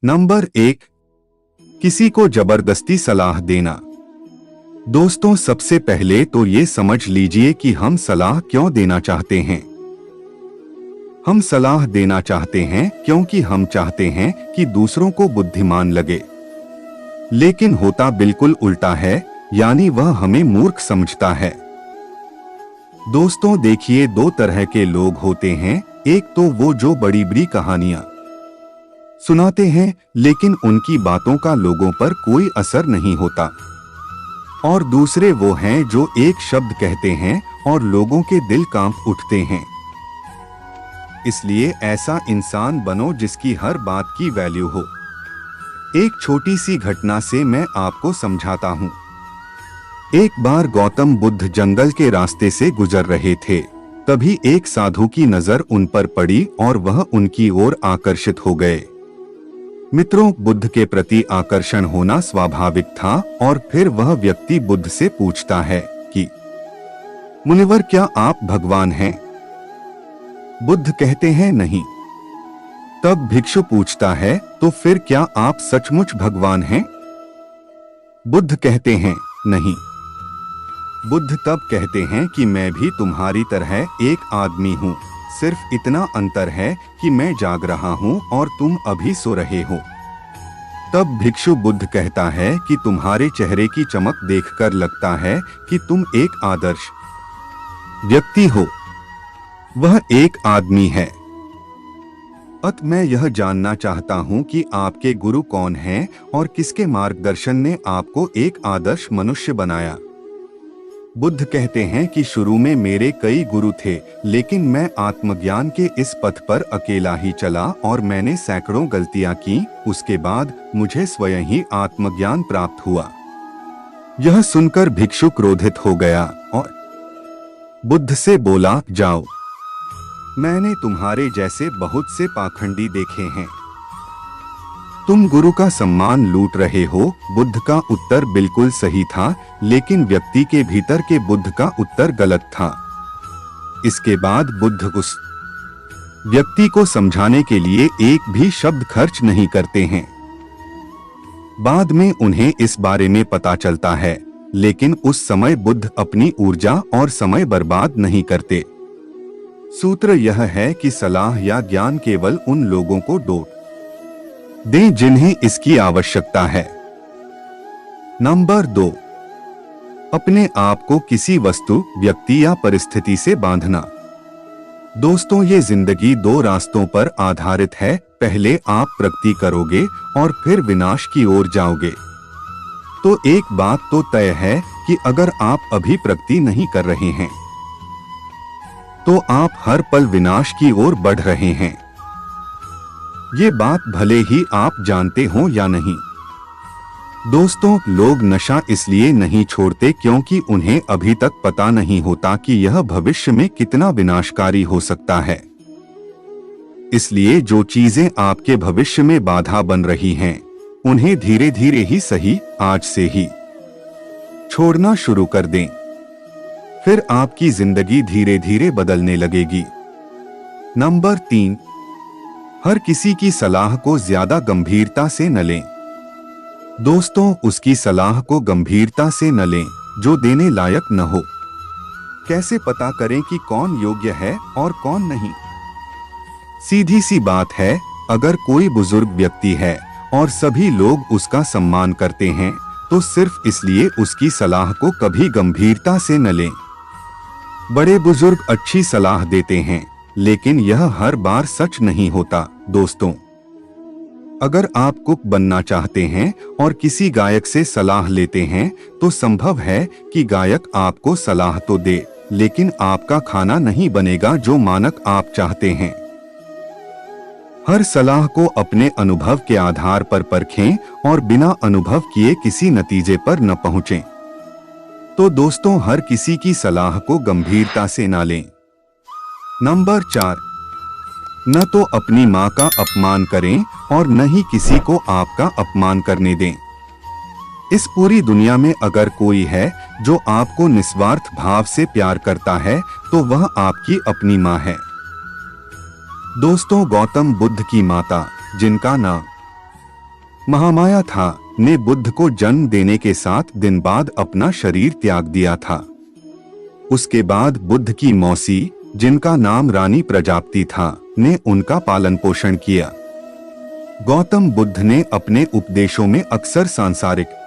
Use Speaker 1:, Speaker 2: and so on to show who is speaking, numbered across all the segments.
Speaker 1: Number 1, किसी को जबरदस्ती सलाह देना। दोस्तों, सबसे पहले तो ये समझ लीजिए कि हम सलाह क्यों देना चाहते हैं। हम सलाह देना चाहते हैं क्योंकि हम चाहते हैं कि दूसरों को बुद्धिमान लगे, लेकिन होता बिल्कुल उल्टा है, यानी वह हमें मूर्ख समझता है। दोस्तों देखिए, दो तरह के लोग होते हैं। एक तो वो जो बड़ी बड़ी कहानियां सुनाते हैं, लेकिन उनकी बातों का लोगों पर कोई असर नहीं होता। और दूसरे वो हैं जो एक शब्द कहते हैं और लोगों के दिल कांप उठते हैं। इसलिए ऐसा इंसान बनो जिसकी हर बात की वैल्यू हो। एक छोटी सी घटना से मैं आपको समझाता हूँ। एक बार गौतम बुद्ध जंगल के रास्ते से गुजर रहे थे। तभी एक साधु की नजर उन पर पड़ी और वह उनकी ओर आकर्षित हो गए। मित्रों, बुद्ध के प्रति आकर्षण होना स्वाभाविक था और फिर वह व्यक्ति बुद्ध से पूछता है कि मुनिवर, क्या आप भगवान हैं? बुद्ध कहते हैं नहीं। तब भिक्षु पूछता है, तो फिर क्या आप सचमुच भगवान हैं? बुद्ध कहते हैं नहीं। बुद्ध तब कहते हैं कि मैं भी तुम्हारी तरह एक आदमी हूँ, सिर्फ इतना अंतर है कि मैं जाग रहा हूँ और तुम अभी सो रहे हो। तब भिक्षु बुद्ध कहता है कि तुम्हारे चेहरे की चमक देखकर लगता है कि तुम एक आदर्श व्यक्ति हो। वह एक आदमी है। अत मैं यह जानना चाहता हूँ कि आपके गुरु कौन हैं और किसके मार्गदर्शन ने आपको एक आदर्श मनुष्य बनाया। बुद्ध कहते हैं कि शुरू में मेरे कई गुरु थे, लेकिन मैं आत्मज्ञान के इस पथ पर अकेला ही चला और मैंने सैकड़ों गलतियां की। उसके बाद मुझे स्वयं ही आत्मज्ञान प्राप्त हुआ। यह सुनकर भिक्षु क्रोधित हो गया और बुद्ध से बोला, जाओ, मैंने तुम्हारे जैसे बहुत से पाखंडी देखे हैं। तुम गुरु का सम्मान लूट रहे हो। बुद्ध का उत्तर बिल्कुल सही था, लेकिन व्यक्ति के भीतर के बुद्ध का उत्तर गलत था। इसके बाद बुद्ध उस व्यक्ति को समझाने के लिए एक भी शब्द खर्च नहीं करते हैं। बाद में उन्हें इस बारे में पता चलता है, लेकिन उस समय बुद्ध अपनी ऊर्जा और समय बर्बाद नहीं करते। सूत्र यह है कि सलाह या ज्ञान केवल उन लोगों को दें जिन्हें इसकी आवश्यकता है। नंबर 2, अपने आप को किसी वस्तु, व्यक्ति या परिस्थिति से बांधना। दोस्तों, ये जिंदगी दो रास्तों पर आधारित है। पहले आप प्रगति करोगे और फिर विनाश की ओर जाओगे। तो एक बात तो तय है कि अगर आप अभी प्रगति नहीं कर रहे हैं तो आप हर पल विनाश की ओर बढ़ रहे हैं। ये बात भले ही आप जानते हो या नहीं। दोस्तों, लोग नशा इसलिए नहीं छोड़ते क्योंकि उन्हें अभी तक पता नहीं होता कि यह भविष्य में कितना विनाशकारी हो सकता है। इसलिए जो चीजें आपके भविष्य में बाधा बन रही हैं, उन्हें धीरे धीरे ही सही, आज से ही छोड़ना शुरू कर दें। फिर आपकी जिंदगी धीरे धीरे बदलने लगेगी। नंबर 3, हर किसी की सलाह को ज्यादा गंभीरता से न लें। दोस्तों, उसकी सलाह को गंभीरता से न लें जो देने लायक न हो। कैसे पता करें कि कौन योग्य है और कौन नहीं? सीधी सी बात है, अगर कोई बुजुर्ग व्यक्ति है और सभी लोग उसका सम्मान करते हैं, तो सिर्फ इसलिए उसकी सलाह को कभी गंभीरता से न लें। बड़े बुजुर्ग अच्छी सलाह देते हैं, लेकिन यह हर बार सच नहीं होता। दोस्तों, अगर आप कुक बनना चाहते हैं और किसी गायक से सलाह लेते हैं, तो संभव है कि गायक आपको सलाह तो दे, लेकिन आपका खाना नहीं बनेगा जो मानक आप चाहते हैं। हर सलाह को अपने अनुभव के आधार पर परखें और बिना अनुभव किए किसी नतीजे पर न पहुंचें। तो दोस्तों, हर किसी की सलाह को गंभीरता से ना लें। नंबर 4, न तो अपनी माँ का अपमान करें और न ही किसी को आपका अपमान करने दें। इस पूरी दुनिया में अगर कोई है जो आपको निस्वार्थ भाव से प्यार करता है, तो वह आपकी अपनी माँ है। दोस्तों, गौतम बुद्ध की माता, जिनका नाम महामाया था ने बुद्ध को जन्म देने के 7 दिन बाद अपना शरीर त्याग दिया था। उसके बाद बुद्ध की मौसी, जिनका नाम रानी प्रजापति था, ने उनका पालन पोषण किया। गौतम बुद्ध ने अपने उपदेशों में अक्सर सांसारिक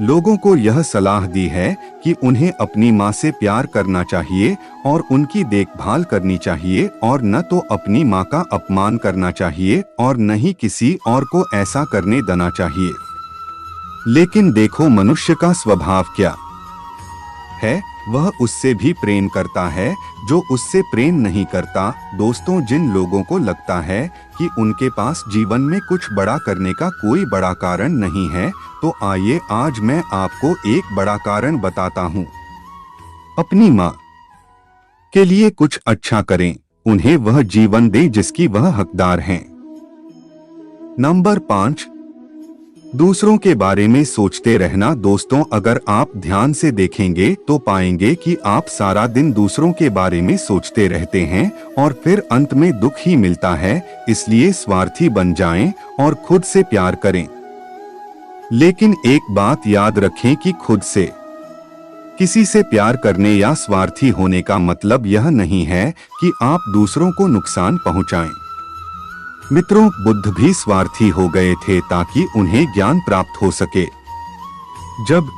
Speaker 1: लोगों को यह सलाह दी है कि उन्हें अपनी माँ से प्यार करना चाहिए और उनकी देखभाल करनी चाहिए और न तो अपनी माँ का अपमान करना चाहिए और न ही किसी और को ऐसा करने देना चाहिए। लेकिन देखो मनुष्य का स्वभाव क्या है, वह उससे भी प्रेम करता है जो उससे प्रेम नहीं करता। दोस्तों, जिन लोगों को लगता है कि उनके पास जीवन में कुछ बड़ा करने का कोई बड़ा कारण नहीं है, तो आइए आज मैं आपको एक बड़ा कारण बताता हूँ। अपनी माँ के लिए कुछ अच्छा करें, उन्हें वह जीवन दें जिसकी वह हकदार हैं। नंबर 5, दूसरों के बारे में सोचते रहना। दोस्तों, अगर आप ध्यान से देखेंगे तो पाएंगे कि आप सारा दिन दूसरों के बारे में सोचते रहते हैं और फिर अंत में दुख ही मिलता है। इसलिए स्वार्थी बन जाएं और खुद से प्यार करें। लेकिन एक बात याद रखें कि खुद से किसी से प्यार करने या स्वार्थी होने का मतलब यह नहीं है कि आप दूसरों को नुकसान पहुंचाएं। मित्रों, बुद्ध भी स्वार्थी हो गए थे ताकि उन्हें ज्ञान प्राप्त हो सके। जब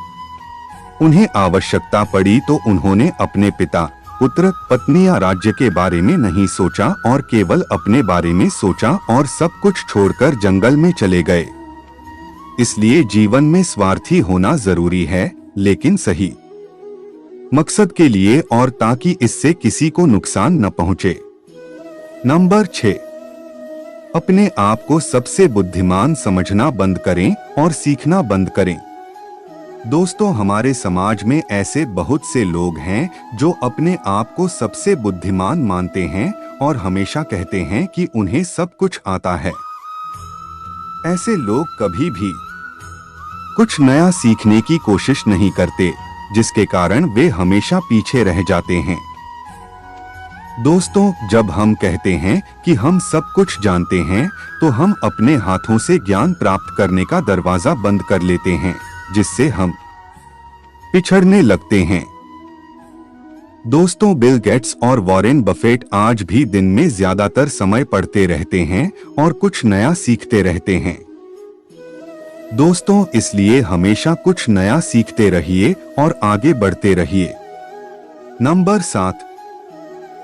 Speaker 1: उन्हें आवश्यकता पड़ी तो उन्होंने अपने पिता, पुत्र, पत्नी या राज्य के बारे में नहीं सोचा और केवल अपने बारे में सोचा और सब कुछ छोड़कर जंगल में चले गए। इसलिए जीवन में स्वार्थी होना जरूरी है, लेकिन सही मकसद के लिए और ताकि इससे किसी को नुकसान न पहुंचे। नंबर 6, अपने आप को सबसे बुद्धिमान समझना बंद करें और सीखना बंद करें। दोस्तों, हमारे समाज में ऐसे बहुत से लोग हैं जो अपने आप को सबसे बुद्धिमान मानते हैं और हमेशा कहते हैं कि उन्हें सब कुछ आता है। ऐसे लोग कभी भी कुछ नया सीखने की कोशिश नहीं करते, जिसके कारण वे हमेशा पीछे रह जाते हैं। दोस्तों, जब हम कहते हैं कि हम सब कुछ जानते हैं, तो हम अपने हाथों से ज्ञान प्राप्त करने का दरवाजा बंद कर लेते हैं, जिससे हम पिछड़ने लगते हैं। दोस्तों, बिल गेट्स और वॉरेन बफेट आज भी दिन में ज्यादातर समय पढ़ते रहते हैं और कुछ नया सीखते रहते हैं। दोस्तों, इसलिए हमेशा कुछ नया सीखते रहिए और आगे बढ़ते रहिए। नंबर 7,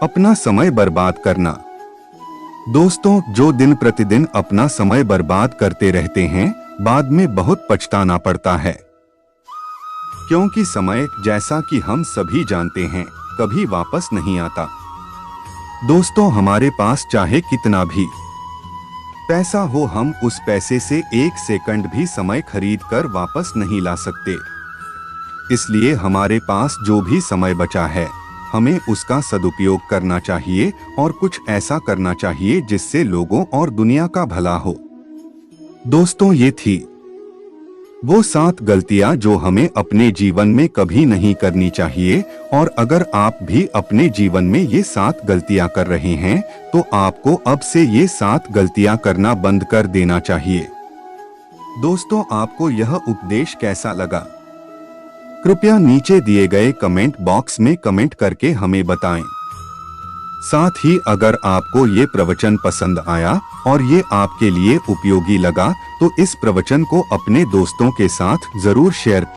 Speaker 1: अपना समय बर्बाद करना। दोस्तों, जो दिन प्रतिदिन अपना समय बर्बाद करते रहते हैं, बाद में बहुत पछताना पड़ता है, क्योंकि समय, जैसा कि हम सभी जानते हैं, कभी वापस नहीं आता। दोस्तों, हमारे पास चाहे कितना भी पैसा हो, हम उस पैसे से 1 सेकंड भी समय खरीद कर वापस नहीं ला सकते। इसलिए हमारे पास जो भी समय बचा है, हमें उसका सदुपयोग करना चाहिए और कुछ ऐसा करना चाहिए जिससे लोगों और दुनिया का भला हो। दोस्तों, ये थी वो 7 गलतियां जो हमें अपने जीवन में कभी नहीं करनी चाहिए। और अगर आप भी अपने जीवन में ये 7 गलतियां कर रहे हैं, तो आपको अब से ये 7 गलतियां करना बंद कर देना चाहिए। दोस्तों, आपको यह उपदेश कैसा लगा? कृपया नीचे दिए गए कमेंट बॉक्स में कमेंट करके हमें बताएं। साथ ही अगर आपको ये प्रवचन पसंद आया और ये आपके लिए उपयोगी लगा, तो इस प्रवचन को अपने दोस्तों के साथ जरूर शेयर